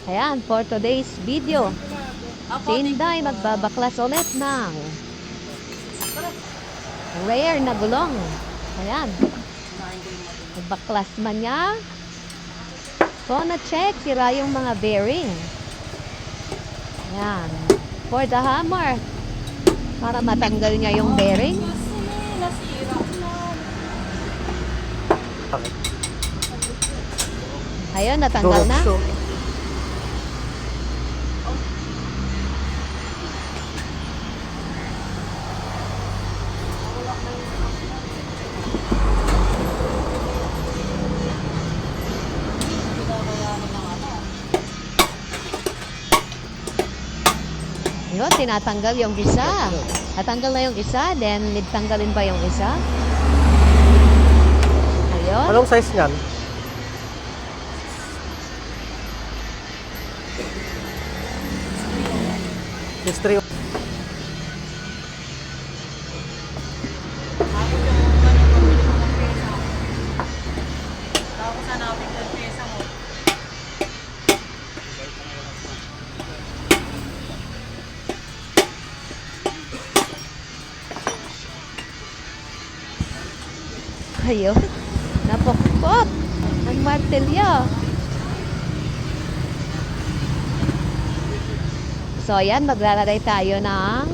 Ayan, for today's video, si Inday magbabaklas ulit ng rare na gulong. Ayan. Magbaklas man niya. So, na-check, sira yung mga bearing. Ayan. For the hammer, para matanggal niya yung bearing. Ayun, natanggal na. Yun, tinatanggal yung isa. Natanggal na yung isa, then tanggalin pa yung isa. Ayun. Anong size niyan? History. Ayun. Napukpok ang martilyo. So, ayan, maglalagay tayo ng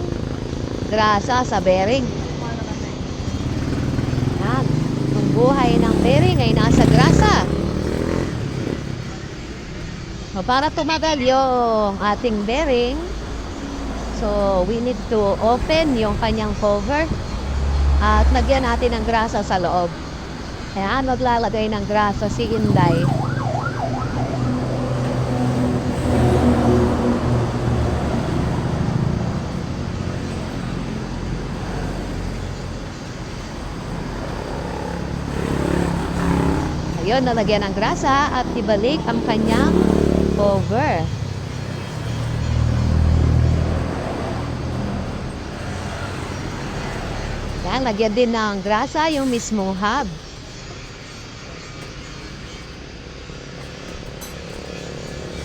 grasa sa bearing. Ayan. Ang buhay ng bearing ay nasa grasa. So, para tumagal yung ating bearing, so, we need to open yung kanyang cover at lagyan natin ng grasa sa loob. Ayan, maglalagay ng grasa si Inday. Ayun, nalagyan ng grasa at ibalik ang kanyang cover. Yan, lagyan din ng grasa yung mismong hub.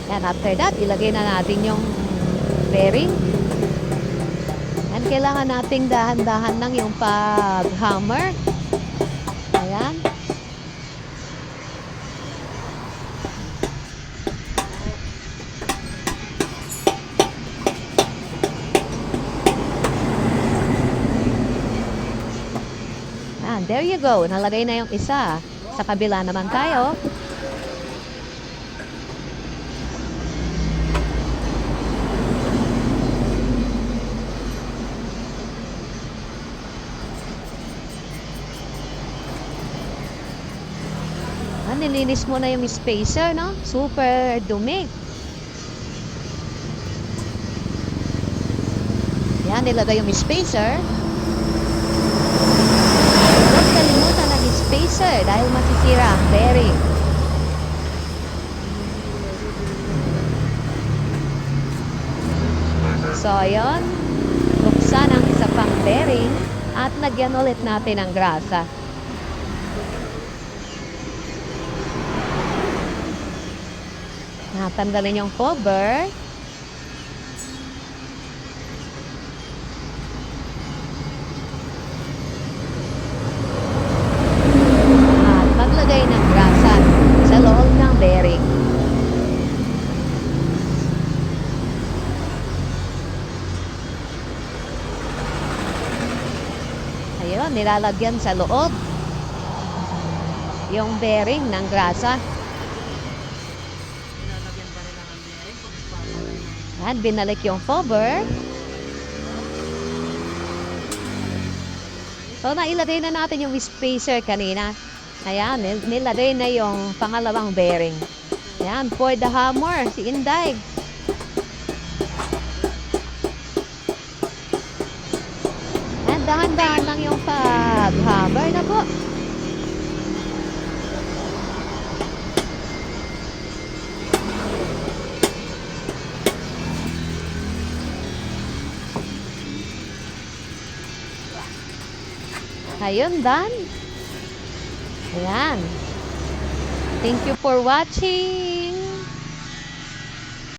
Yan, after that, ilagay na natin yung bearing. Yan, kailangan nating dahan-dahan lang yung pag-hammer. Ayan. There you go. Nalagay na yung isa. Sa kabila naman tayo. Nilinis mo na yung spacer, no? Super dumi. Yan, nilagay yung spacer. Kalimutan ng spacer dahil masisira ang bearing. So, ayun. Buksan ang isa pang bearing at lagyan ulit natin ang grasa. Natanggalin yung cover. Ng grasa sa loob ng bearing. Ayun, nilalagyan sa loob yung bearing ng grasa. Yan, binalik yung cover. So, nailagay na natin yung spacer kanina. Ayan, nilagay na yung pangalawang bearing. Ayan, for the hammer, si Inday. Ayan, dahan-dahan lang yung pag-hammer na po. Ayun, done. Ayan. Thank you for watching.